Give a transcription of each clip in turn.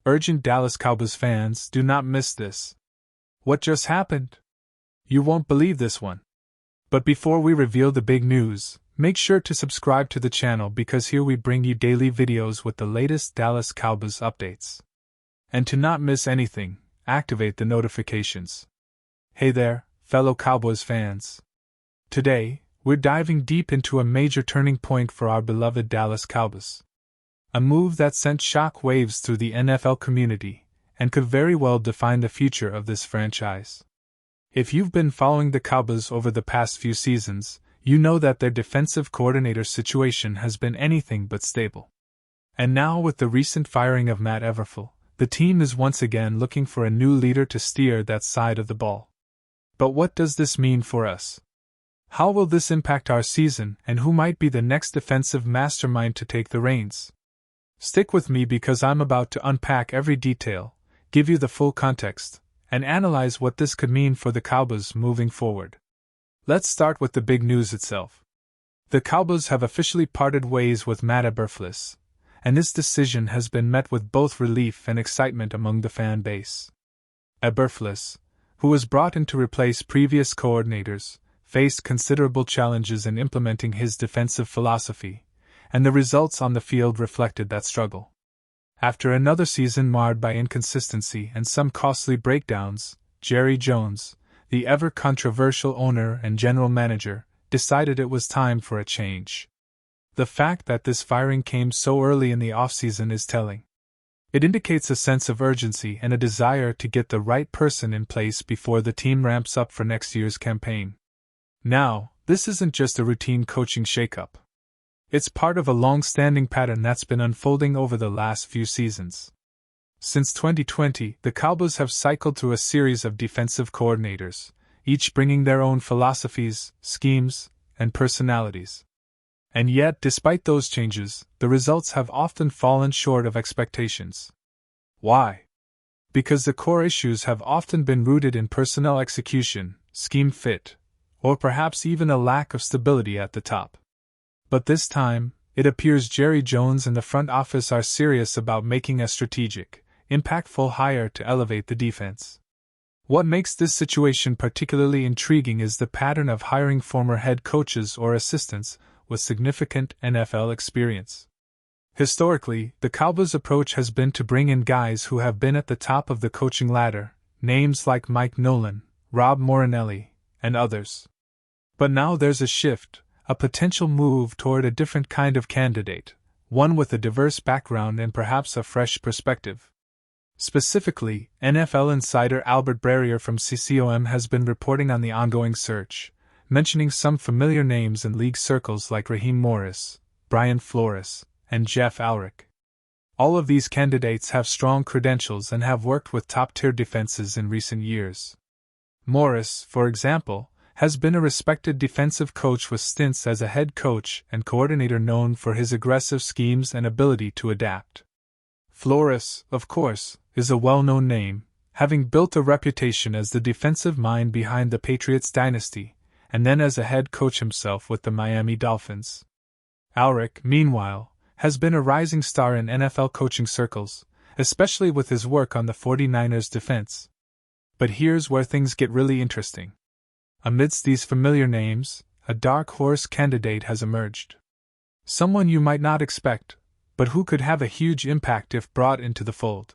Urgent Dallas Cowboys fans, do not miss this. What just happened? You won't believe this one. But before we reveal the big news, make sure to subscribe to the channel because here we bring you daily videos with the latest Dallas Cowboys updates. And to not miss anything, activate the notifications. Hey there, fellow Cowboys fans. Today, we're diving deep into a major turning point for our beloved Dallas Cowboys. A move that sent shock waves through the NFL community and could very well define the future of this franchise. If you've been following the Cowboys over the past few seasons, you know that their defensive coordinator situation has been anything but stable. And now with the recent firing of Matt Everfluh, the team is once again looking for a new leader to steer that side of the ball. But what does this mean for us? How will this impact our season, and who might be the next defensive mastermind to take the reins? Stick with me because I'm about to unpack every detail, give you the full context, and analyze what this could mean for the Cowboys moving forward. Let's start with the big news itself. The Cowboys have officially parted ways with Matt Everfluh, and this decision has been met with both relief and excitement among the fan base. Everfluh, who was brought in to replace previous coordinators, faced considerable challenges in implementing his defensive philosophy, and the results on the field reflected that struggle. After another season marred by inconsistency and some costly breakdowns, Jerry Jones, the ever-controversial owner and general manager, decided it was time for a change. The fact that this firing came so early in the offseason is telling. It indicates a sense of urgency and a desire to get the right person in place before the team ramps up for next year's campaign. Now, this isn't just a routine coaching shakeup. It's part of a long-standing pattern that's been unfolding over the last few seasons. Since 2020, the Cowboys have cycled through a series of defensive coordinators, each bringing their own philosophies, schemes, and personalities. And yet, despite those changes, the results have often fallen short of expectations. Why? Because the core issues have often been rooted in personnel execution, scheme fit, or perhaps even a lack of stability at the top. But this time, it appears Jerry Jones and the front office are serious about making a strategic, impactful hire to elevate the defense. What makes this situation particularly intriguing is the pattern of hiring former head coaches or assistants with significant NFL experience. Historically, the Cowboys' approach has been to bring in guys who have been at the top of the coaching ladder, names like Mike Nolan, Rob Morinelli, and others. But now there's a shift, a potential move toward a different kind of candidate, one with a diverse background and perhaps a fresh perspective. Specifically, NFL insider Albert Breer from CCOM has been reporting on the ongoing search, mentioning some familiar names in league circles like Raheem Morris, Brian Flores, and Jeff Ulrich. All of these candidates have strong credentials and have worked with top-tier defenses in recent years. Morris, for example, has been a respected defensive coach with stints as a head coach and coordinator known for his aggressive schemes and ability to adapt. Flores, of course, is a well-known name, having built a reputation as the defensive mind behind the Patriots dynasty, and then as a head coach himself with the Miami Dolphins. Ulrich, meanwhile, has been a rising star in NFL coaching circles, especially with his work on the 49ers defense. But here's where things get really interesting. Amidst these familiar names, a dark horse candidate has emerged. Someone you might not expect, but who could have a huge impact if brought into the fold.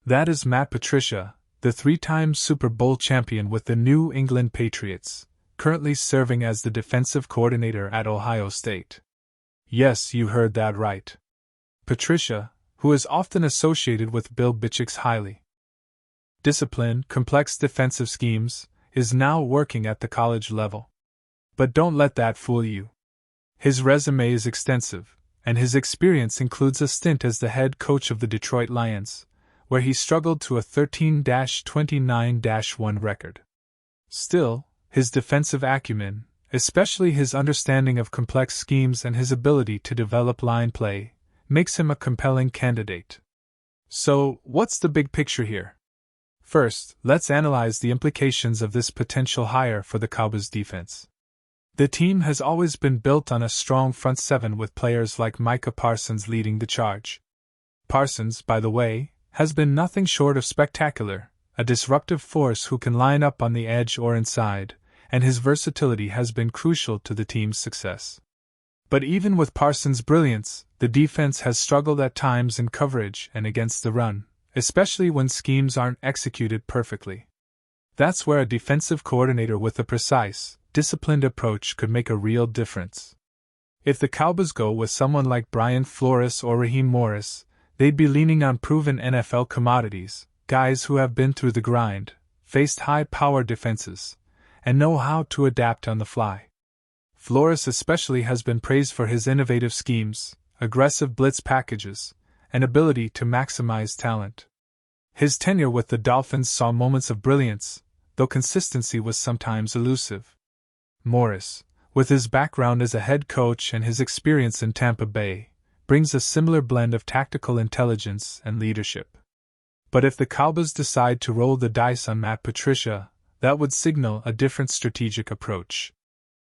That is Matt Patricia, the three-time Super Bowl champion with the New England Patriots, currently serving as the defensive coordinator at Ohio State. Yes, you heard that right. Patricia, who is often associated with Bill Belichick's highly disciplined, complex defensive schemes, is now working at the college level. But don't let that fool you. His resume is extensive, and his experience includes a stint as the head coach of the Detroit Lions, where he struggled to a 13-29-1 record. Still, his defensive acumen, especially his understanding of complex schemes and his ability to develop line play, makes him a compelling candidate. So, what's the big picture here? First, let's analyze the implications of this potential hire for the Cowboys defense. The team has always been built on a strong front seven with players like Micah Parsons leading the charge. Parsons, by the way, has been nothing short of spectacular, a disruptive force who can line up on the edge or inside, and his versatility has been crucial to the team's success. But even with Parsons' brilliance, the defense has struggled at times in coverage and against the run, especially when schemes aren't executed perfectly. That's where a defensive coordinator with a precise, disciplined approach could make a real difference. If the Cowboys go with someone like Brian Flores or Raheem Morris, they'd be leaning on proven NFL commodities, guys who have been through the grind, faced high-power defenses, and know how to adapt on the fly. Flores especially has been praised for his innovative schemes, aggressive blitz packages, and ability to maximize talent. His tenure with the Dolphins saw moments of brilliance, though consistency was sometimes elusive. Morris, with his background as a head coach and his experience in Tampa Bay, brings a similar blend of tactical intelligence and leadership. But if the Cowboys decide to roll the dice on Matt Patricia, that would signal a different strategic approach.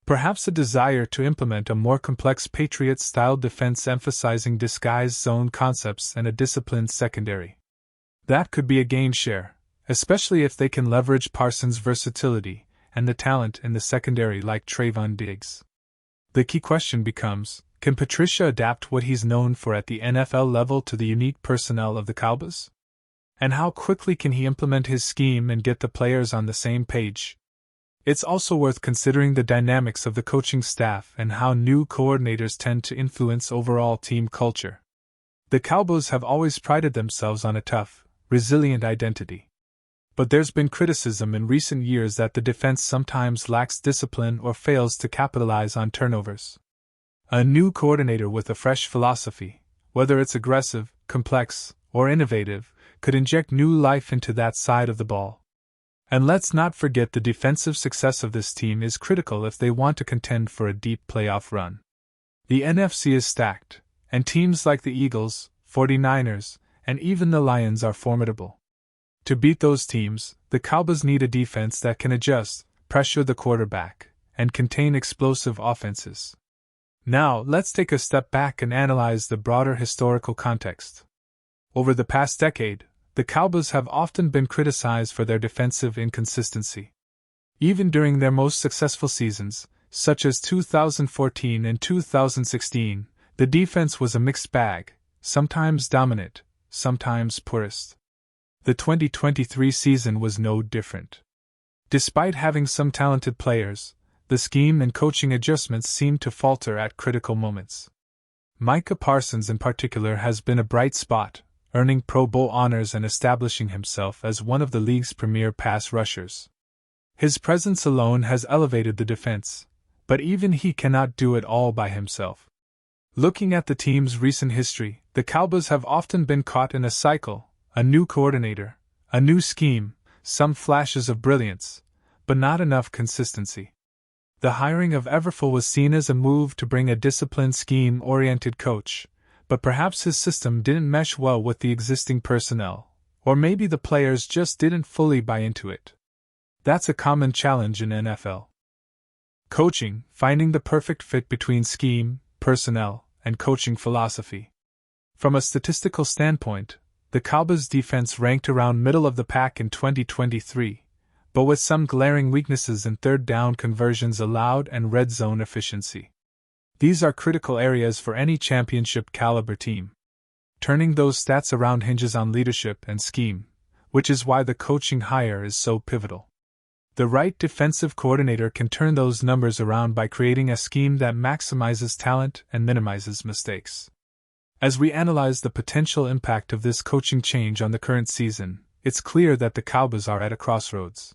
Perhaps a desire to implement a more complex Patriot-style defense emphasizing disguised zone concepts and a disciplined secondary. That could be a gain share, especially if they can leverage Parsons' versatility and the talent in the secondary like Trayvon Diggs. The key question becomes, can Patricia adapt what he's known for at the NFL level to the unique personnel of the Cowboys? And how quickly can he implement his scheme and get the players on the same page? It's also worth considering the dynamics of the coaching staff and how new coordinators tend to influence overall team culture. The Cowboys have always prided themselves on a tough, resilient identity. But there's been criticism in recent years that the defense sometimes lacks discipline or fails to capitalize on turnovers. A new coordinator with a fresh philosophy, whether it's aggressive, complex, or innovative, could inject new life into that side of the ball. And let's not forget the defensive success of this team is critical if they want to contend for a deep playoff run. The NFC is stacked, and teams like the Eagles, 49ers, and even the Lions are formidable. To beat those teams, the Cowboys need a defense that can adjust, pressure the quarterback, and contain explosive offenses. Now, let's take a step back and analyze the broader historical context. Over the past decade, the Cowboys have often been criticized for their defensive inconsistency. Even during their most successful seasons, such as 2014 and 2016, the defense was a mixed bag, sometimes dominant, sometimes poorest. The 2023 season was no different. Despite having some talented players, the scheme and coaching adjustments seemed to falter at critical moments. Micah Parsons in particular has been a bright spot, earning Pro Bowl honors and establishing himself as one of the league's premier pass rushers. His presence alone has elevated the defense, but even he cannot do it all by himself. Looking at the team's recent history, the Cowboys have often been caught in a cycle, a new coordinator, a new scheme, some flashes of brilliance, but not enough consistency. The hiring of Everful was seen as a move to bring a disciplined scheme-oriented coach, but perhaps his system didn't mesh well with the existing personnel, or maybe the players just didn't fully buy into it. That's a common challenge in NFL coaching, finding the perfect fit between scheme, personnel, and coaching philosophy. From a statistical standpoint, the Cowboys' defense ranked around middle of the pack in 2023, but with some glaring weaknesses in third down conversions allowed and red zone efficiency. These are critical areas for any championship-caliber team. Turning those stats around hinges on leadership and scheme, which is why the coaching hire is so pivotal. The right defensive coordinator can turn those numbers around by creating a scheme that maximizes talent and minimizes mistakes. As we analyze the potential impact of this coaching change on the current season, it's clear that the Cowboys are at a crossroads.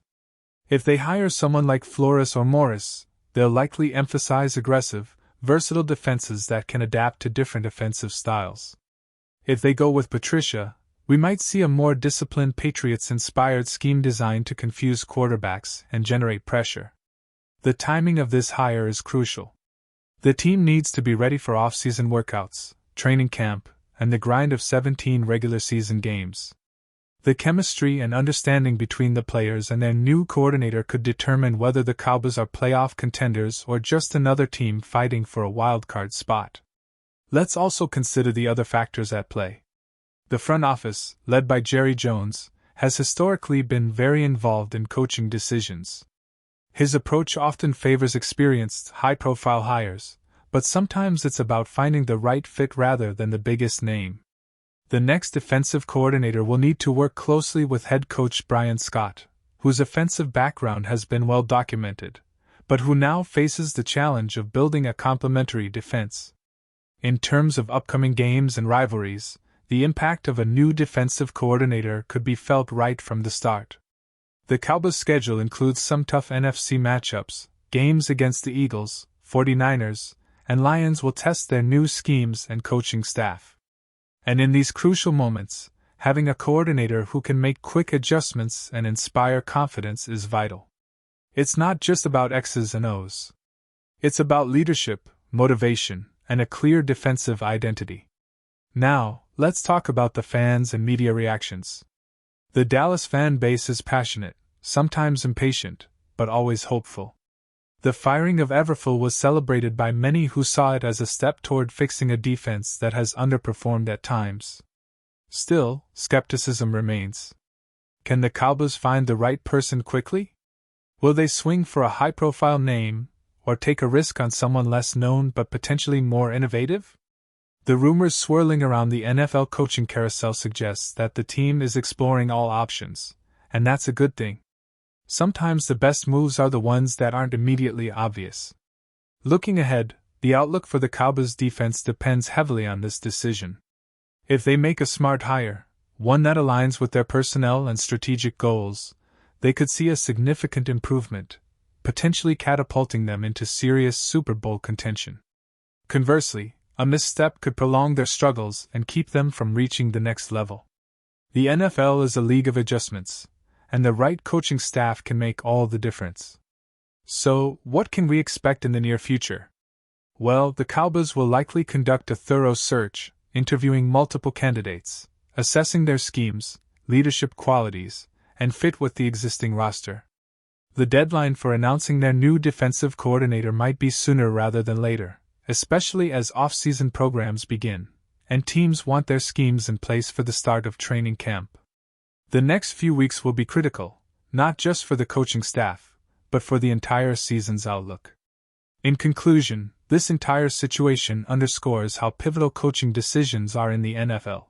If they hire someone like Flores or Morris, they'll likely emphasize aggressive, versatile defenses that can adapt to different offensive styles. If they go with Patricia, we might see a more disciplined Patriots-inspired scheme designed to confuse quarterbacks and generate pressure. The timing of this hire is crucial. The team needs to be ready for off-season workouts, training camp, and the grind of 17 regular season games. The chemistry and understanding between the players and their new coordinator could determine whether the Cowboys are playoff contenders or just another team fighting for a wildcard spot. Let's also consider the other factors at play. The front office, led by Jerry Jones, has historically been very involved in coaching decisions. His approach often favors experienced, high-profile hires, but sometimes it's about finding the right fit rather than the biggest name. The next defensive coordinator will need to work closely with head coach Brian Scott, whose offensive background has been well documented, but who now faces the challenge of building a complementary defense. In terms of upcoming games and rivalries, the impact of a new defensive coordinator could be felt right from the start. The Cowboys' schedule includes some tough NFC matchups. Games against the Eagles, 49ers, and Lions will test their new schemes and coaching staff. And in these crucial moments, having a coordinator who can make quick adjustments and inspire confidence is vital. It's not just about X's and O's. It's about leadership, motivation, and a clear defensive identity. Now, let's talk about the fans and media reactions. The Dallas fan base is passionate, sometimes impatient, but always hopeful. The firing of Everful was celebrated by many who saw it as a step toward fixing a defense that has underperformed at times. Still, skepticism remains. Can the Cowboys find the right person quickly? Will they swing for a high-profile name, or take a risk on someone less known but potentially more innovative? The rumors swirling around the NFL coaching carousel suggest that the team is exploring all options, and that's a good thing. Sometimes the best moves are the ones that aren't immediately obvious. Looking ahead, the outlook for the Cowboys' defense depends heavily on this decision. If they make a smart hire, one that aligns with their personnel and strategic goals, they could see a significant improvement, potentially catapulting them into serious Super Bowl contention. Conversely, a misstep could prolong their struggles and keep them from reaching the next level. The NFL is a league of adjustments, and the right coaching staff can make all the difference. So, what can we expect in the near future? Well, the Cowboys will likely conduct a thorough search, interviewing multiple candidates, assessing their schemes, leadership qualities, and fit with the existing roster. The deadline for announcing their new defensive coordinator might be sooner rather than later, especially as off-season programs begin, and teams want their schemes in place for the start of training camp. The next few weeks will be critical, not just for the coaching staff, but for the entire season's outlook. In conclusion, this entire situation underscores how pivotal coaching decisions are in the NFL.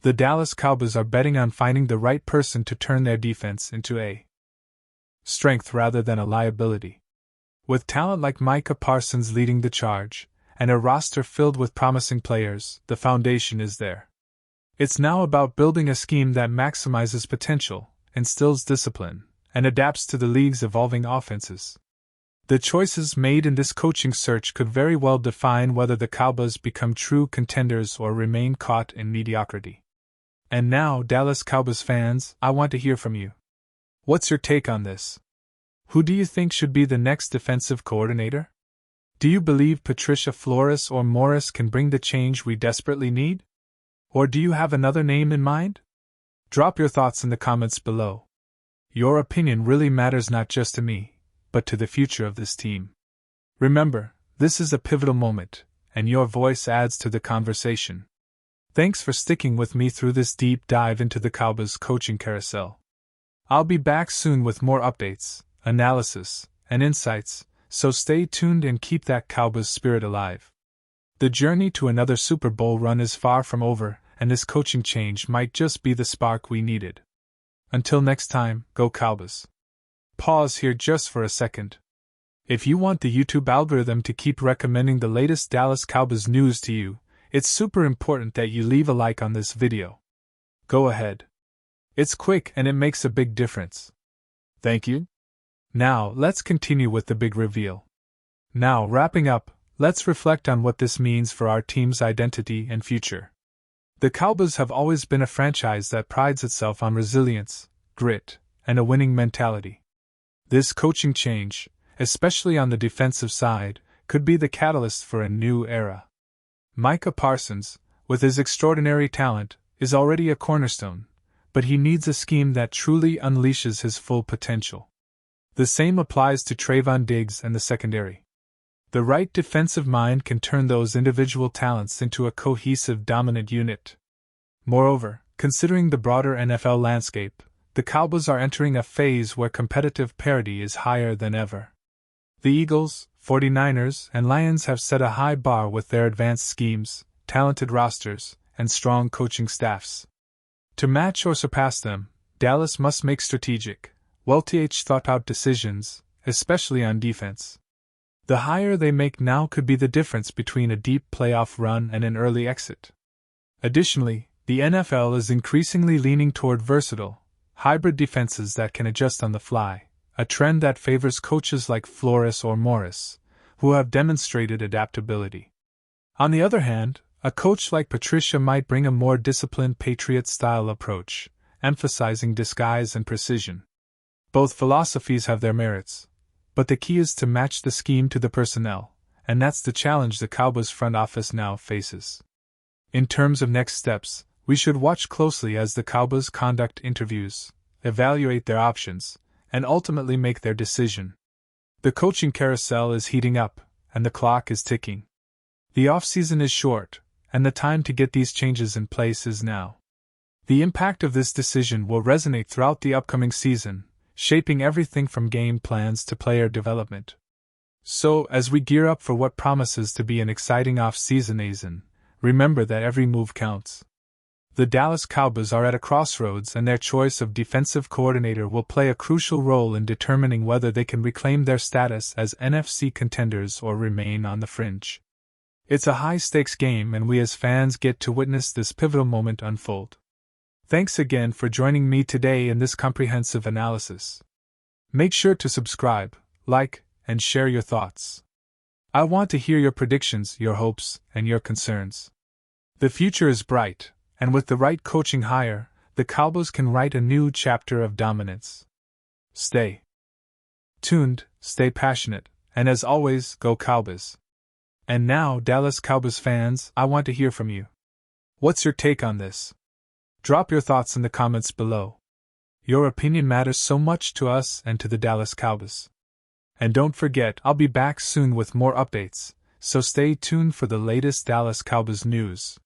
The Dallas Cowboys are betting on finding the right person to turn their defense into a strength rather than a liability. With talent like Micah Parsons leading the charge, and a roster filled with promising players, the foundation is there. It's now about building a scheme that maximizes potential, instills discipline, and adapts to the league's evolving offenses. The choices made in this coaching search could very well define whether the Cowboys become true contenders or remain caught in mediocrity. And now, Dallas Cowboys fans, I want to hear from you. What's your take on this? Who do you think should be the next defensive coordinator? Do you believe Patricia, Flores, or Morris can bring the change we desperately need? Or do you have another name in mind? Drop your thoughts in the comments below. Your opinion really matters not just to me, but to the future of this team. Remember, this is a pivotal moment, and your voice adds to the conversation. Thanks for sticking with me through this deep dive into the Cowboys coaching carousel. I'll be back soon with more updates, analysis, and insights, so stay tuned and keep that Cowboys spirit alive. The journey to another Super Bowl run is far from over, and this coaching change might just be the spark we needed. Until next time, go Cowboys. Pause here just for a second. If you want the YouTube algorithm to keep recommending the latest Dallas Cowboys news to you, it's super important that you leave a like on this video. Go ahead. It's quick and it makes a big difference. Thank you. Now, let's continue with the big reveal. Now, wrapping up, let's reflect on what this means for our team's identity and future. The Cowboys have always been a franchise that prides itself on resilience, grit, and a winning mentality. This coaching change, especially on the defensive side, could be the catalyst for a new era. Micah Parsons, with his extraordinary talent, is already a cornerstone, but he needs a scheme that truly unleashes his full potential. The same applies to Trayvon Diggs and the secondary. The right defensive mind can turn those individual talents into a cohesive, dominant unit. Moreover, considering the broader NFL landscape, the Cowboys are entering a phase where competitive parity is higher than ever. The Eagles, 49ers, and Lions have set a high bar with their advanced schemes, talented rosters, and strong coaching staffs. To match or surpass them, Dallas must make strategic, well-thought-out decisions, especially on defense. The hire they make now could be the difference between a deep playoff run and an early exit. Additionally, the NFL is increasingly leaning toward versatile, hybrid defenses that can adjust on the fly, a trend that favors coaches like Flores or Morris, who have demonstrated adaptability. On the other hand, a coach like Patricia might bring a more disciplined Patriot-style approach, emphasizing disguise and precision. Both philosophies have their merits, but the key is to match the scheme to the personnel, and that's the challenge the Cowboys front office now faces. In terms of next steps, we should watch closely as the Cowboys conduct interviews, evaluate their options, and ultimately make their decision. The coaching carousel is heating up, and the clock is ticking. The offseason is short, and the time to get these changes in place is now. The impact of this decision will resonate throughout the upcoming season, shaping everything from game plans to player development. So, as we gear up for what promises to be an exciting off-season, remember that every move counts. The Dallas Cowboys are at a crossroads, and their choice of defensive coordinator will play a crucial role in determining whether they can reclaim their status as NFC contenders or remain on the fringe. It's a high-stakes game, and we as fans get to witness this pivotal moment unfold. Thanks again for joining me today in this comprehensive analysis. Make sure to subscribe, like, and share your thoughts. I want to hear your predictions, your hopes, and your concerns. The future is bright, and with the right coaching hire, the Cowboys can write a new chapter of dominance. Stay tuned, stay passionate, and as always, go Cowboys. And now, Dallas Cowboys fans, I want to hear from you. What's your take on this? Drop your thoughts in the comments below. Your opinion matters so much to us and to the Dallas Cowboys. And don't forget, I'll be back soon with more updates, so stay tuned for the latest Dallas Cowboys news.